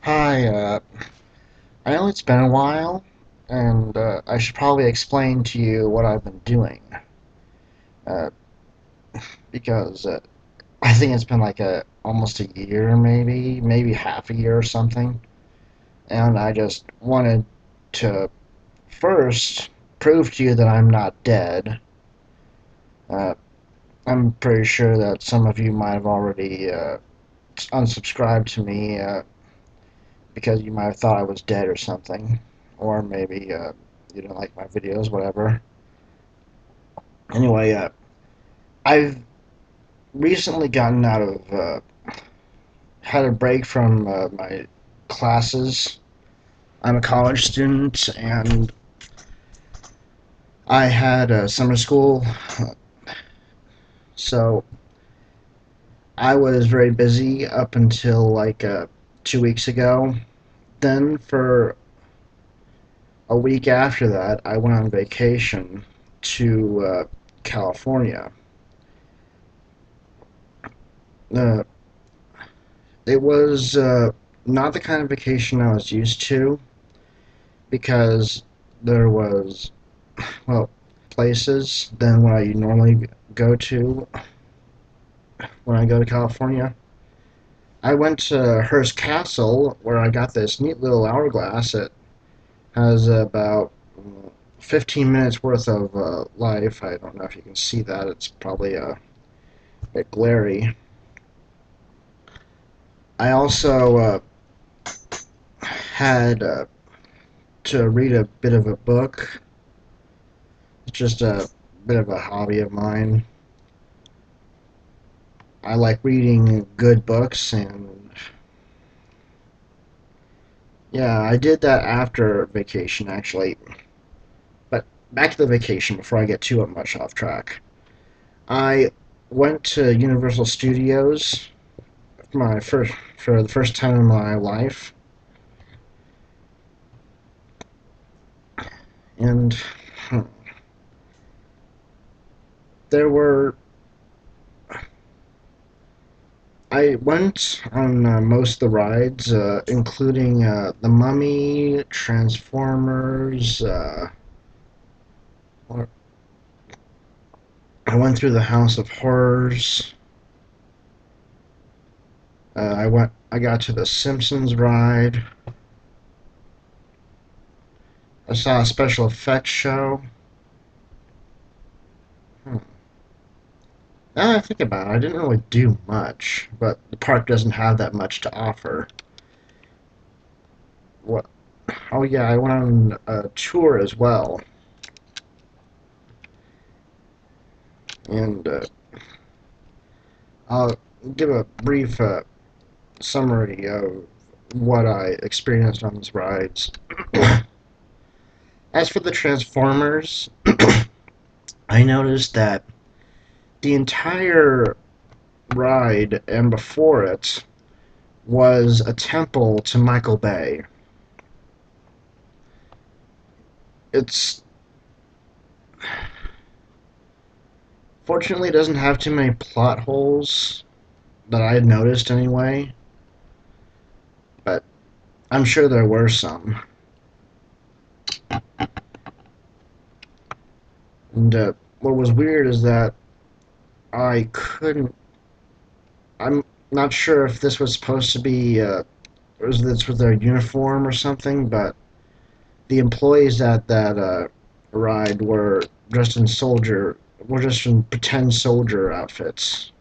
Hi, I know it's been a while, and I should probably explain to you what I've been doing, uh, because I think it's been like almost a year, maybe half a year or something, and I just wanted to first prove to you that I'm not dead. Uh, I'm pretty sure that some of you might have already unsubscribed to me because you might have thought I was dead or something, or maybe you don't like my videos, whatever. Anyway, I've recently gotten out of, had a break from my classes. I'm a college student, and I had summer school, so I was very busy up until like 2 weeks ago. Then, for a week after that, I went on vacation to California. Uh, it was not the kind of vacation I was used to because there was, well, places than what I normally go to when I go to California. I went to Hearst Castle where I got this neat little hourglass. It has about 15 minutes worth of life. I don't know if you can see that. It's probably a bit glary. I also had to read a bit of a book. It's just a bit of a hobby of mine. I like reading good books, and yeah, I did that after vacation actually. But back to the vacation before I get too much off track. I went to Universal Studios my first for the first time in my life, and there were I went on most of the rides, including the Mummy, Transformers. I went through the House of Horrors. I got to the Simpsons ride. I saw a special effects show. Hmm. Now that I think about it, I didn't really do much, but the park doesn't have that much to offer. What? Oh yeah, I went on a tour as well, and I'll give a brief summary of what I experienced on these rides. As for the Transformers, I noticed that the entire ride and before it was a temple to Michael Bay. It's fortunately it doesn't have too many plot holes that I had noticed anyway, but I'm sure there were some. And what was weird is that I couldn't. I'm not sure if this was supposed to be. Was this with their uniform or something? But the employees at that ride were dressed in soldier. Were just in pretend soldier outfits.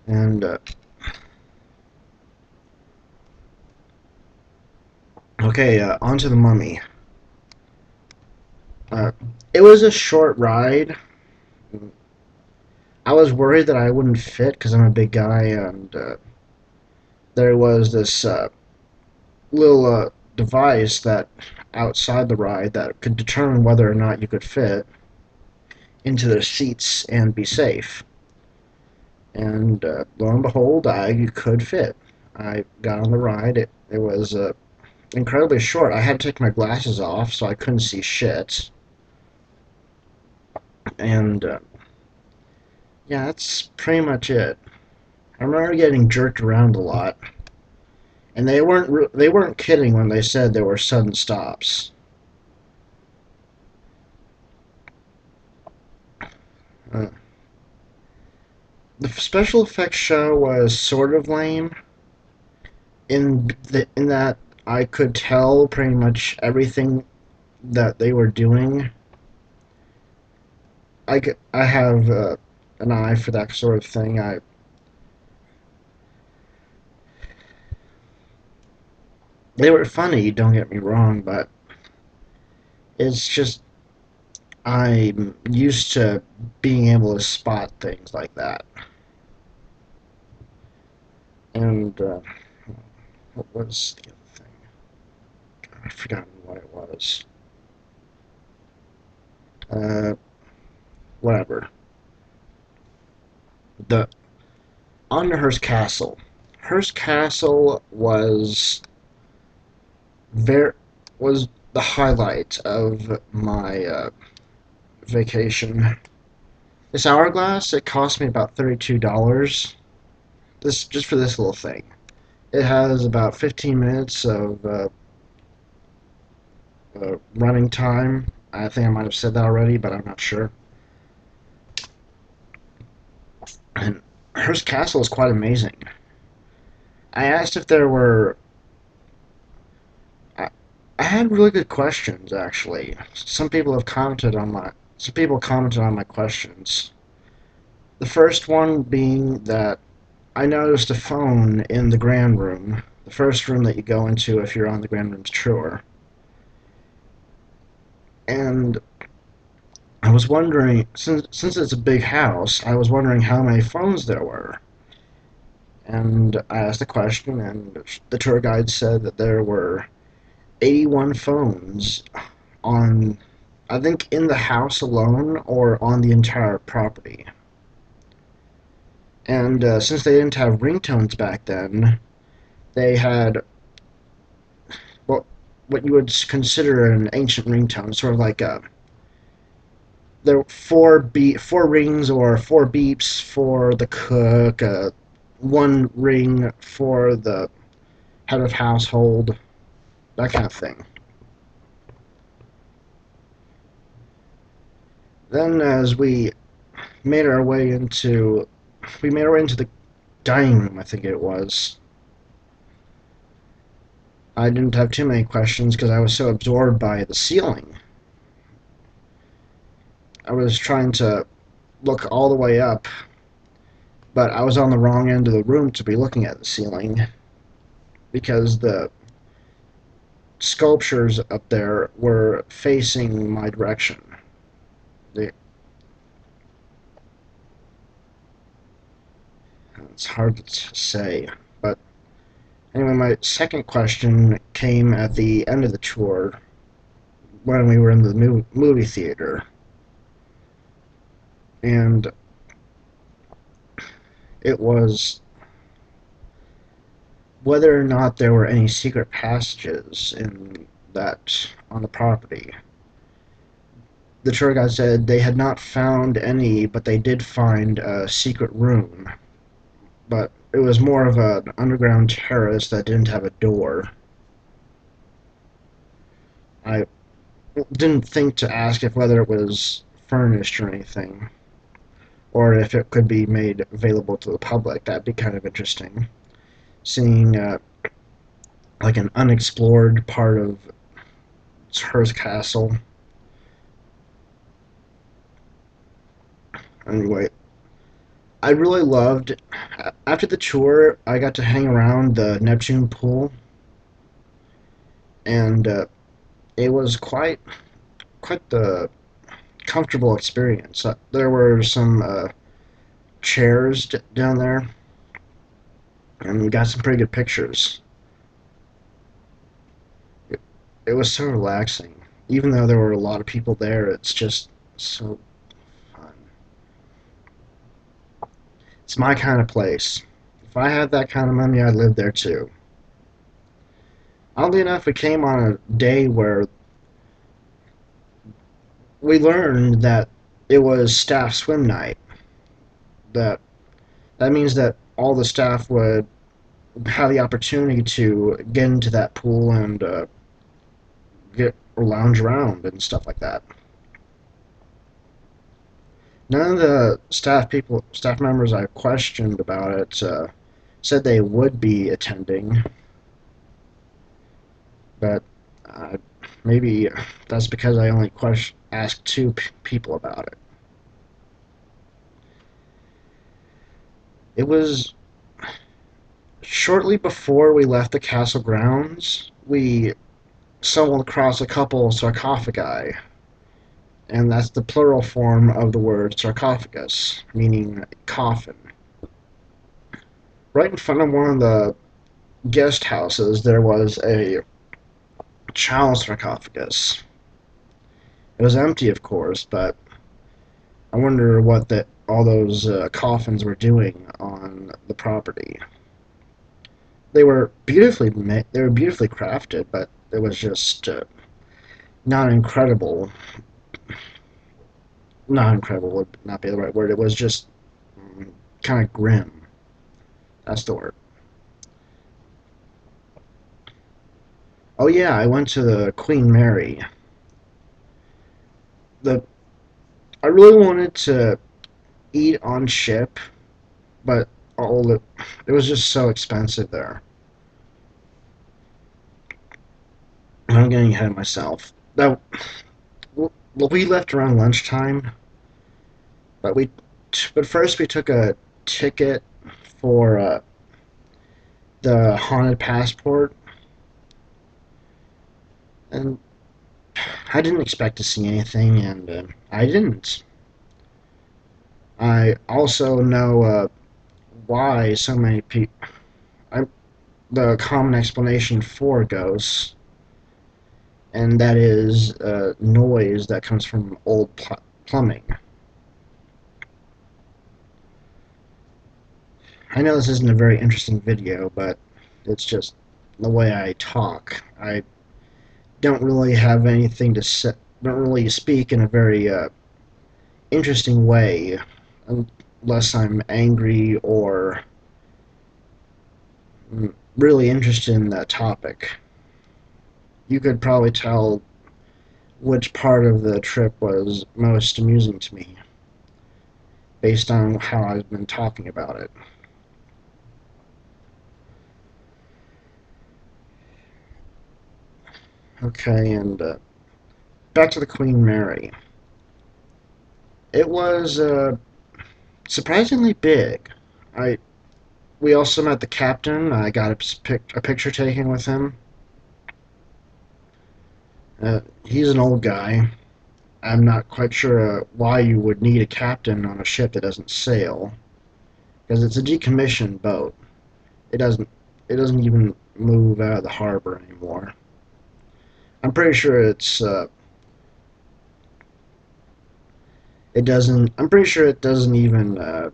And okay, on to the Mummy. Uh, it was a short ride. I was worried that I wouldn't fit because I'm a big guy, and there was this little device that outside the ride that could determine whether or not you could fit into the seats and be safe. And lo and behold, I could fit. I got on the ride. It was incredibly short. I had to take my glasses off so I couldn't see shit. And yeah, that's pretty much it. I remember getting jerked around a lot, and they weren't kidding when they said there were sudden stops. Uh, the special effects show was sort of lame in that I could tell pretty much everything that they were doing. I have an eye for that sort of thing. They were funny, don't get me wrong, but it's just I'm used to being able to spot things like that. And what was the other thing? God, I've forgotten what it was. Uh, Whatever. The On to Hearst Castle. Hearst Castle very was the highlight of my vacation. This hourglass, it cost me about $32. This just for this little thing. It has about 15 minutes of running time. I think I might have said that already, but I'm not sure. And Hearst Castle is quite amazing. I asked if there were. I, I had really good questions actually. Some people commented on my questions. The first one being that I noticed a phone in the grand room, the first room that you go into if you're on the grand room's tour. And I was wondering, since it's a big house, I was wondering how many phones there were. And I asked a question, and the tour guide said that there were 81 phones on, I think, in the house alone or on the entire property. And since they didn't have ringtones back then, they had what what you would consider an ancient ringtone, sort of like there were four rings or four beeps for the cook, one ring for the head of household, that kind of thing. Then, as made our way into we made our way into the dining room, I think it was. I didn't have too many questions because I was so absorbed by the ceiling. I was trying to look all the way up, but I was on the wrong end of the room to be looking at the ceiling because the sculptures up there were facing my direction. They, it's hard to say, but anyway, my second question came at the end of the tour when we were in the movie theater, and it was whether or not there were any secret passages in that on the property. The tour guide said they had not found any, but they did find a secret room. But it was more of an underground terrace that didn't have a door. I didn't think to ask if whether it was furnished or anything, or if it could be made available to the public. That'd be kind of interesting. Seeing like an unexplored part of Hearst Castle. Anyway, I really loved. After the tour, I got to hang around the Neptune pool, and it was quite the comfortable experience. There were some chairs down there, and we got some pretty good pictures. It, it was so relaxing. Even though there were a lot of people there, it's just so fun. It's my kind of place. If I had that kind of money, I'd live there too. Oddly enough, it came on a day where we learned that it was staff swim night. That that means that all the staff would have the opportunity to get into that pool and get or lounge around and stuff like that. None of the staff members I questioned about it said they would be attending, but uh, maybe that's because I only asked two people about it. It was shortly before we left the castle grounds. We stumbled across a couple of sarcophagi, and that's the plural form of the word sarcophagus, meaning coffin. Right in front of one of the guest houses, there was a child sarcophagus. It was empty, of course, but I wonder what all those coffins were doing on the property. They were they were beautifully crafted, but it was just not incredible. Not incredible would not be the right word. It was just kind of grim. That's the word. Oh yeah, I went to the Queen Mary. The I really wanted to eat on ship, but it was just so expensive there. I'm getting ahead of myself. That well, we left around lunchtime, but but first we took a ticket for the haunted passport, and I didn't expect to see anything, and I didn't. I also know why so many people. The common explanation for ghosts, and that is noise that comes from old plumbing. I know this isn't a very interesting video, but it's just the way I talk. I don't really have anything to say, don't really speak in a very interesting way unless I'm angry or really interested in that topic. You could probably tell which part of the trip was most amusing to me based on how I've been talking about it. Okay, and back to the Queen Mary. It was surprisingly big. I We also met the captain. I got a picture taken with him. He's an old guy. I'm not quite sure why you would need a captain on a ship that doesn't sail, because it's a decommissioned boat. It doesn't it doesn't even move out of the harbor anymore. I'm pretty sure it doesn't. I'm pretty sure it doesn't even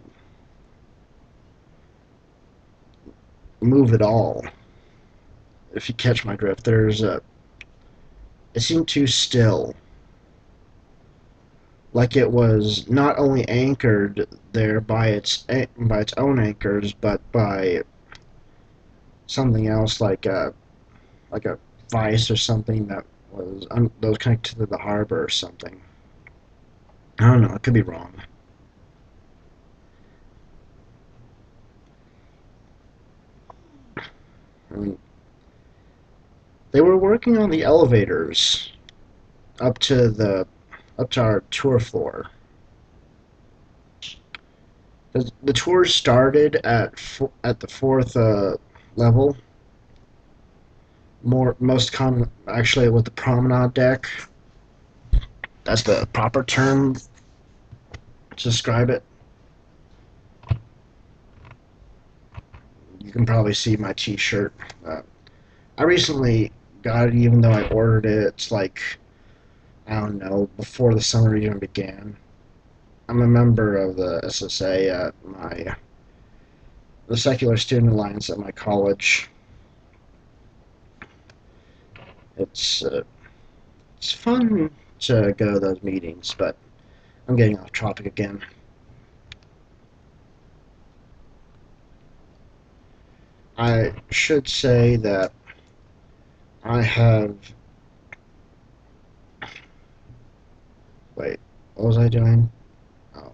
move at all. If you catch my drift, it seemed too still, like it was not only anchored there by its own anchors, but by something else like a vice or something that was connected to the harbor or something. I don't know. It could be wrong. I mean, they were working on the elevators up to our tour floor. The tour started at the fourth level. Most common actually with the promenade deck. That's the proper term to describe it. You can probably see my T-shirt. I recently got it, even though I ordered it. It's like I don't know before the summer even began. I'm a member of the SSA at the Secular Student Alliance at my college. It's uh, it's fun to go to those meetings, but I'm getting off topic again. I should say that I have. Wait, what was I doing? Oh.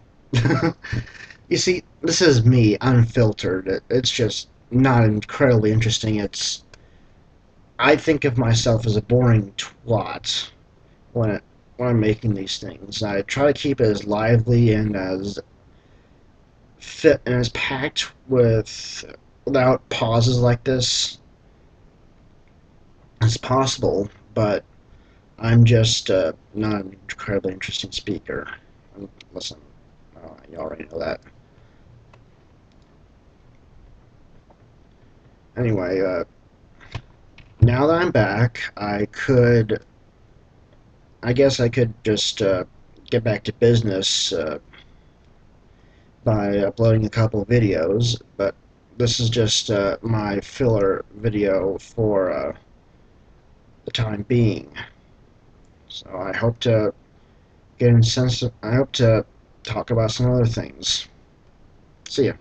You see, this is me, unfiltered. It's just not incredibly interesting. I think of myself as a boring twat when it, when I'm making these things. I try to keep it as lively and as fit and as packed without pauses like this as possible. But I'm just not an incredibly interesting speaker. Listen, you already know that. Anyway, now that I'm back, I guess I could just get back to business by uploading a couple of videos, but this is just my filler video for the time being. So I hope to I hope to talk about some other things. See ya.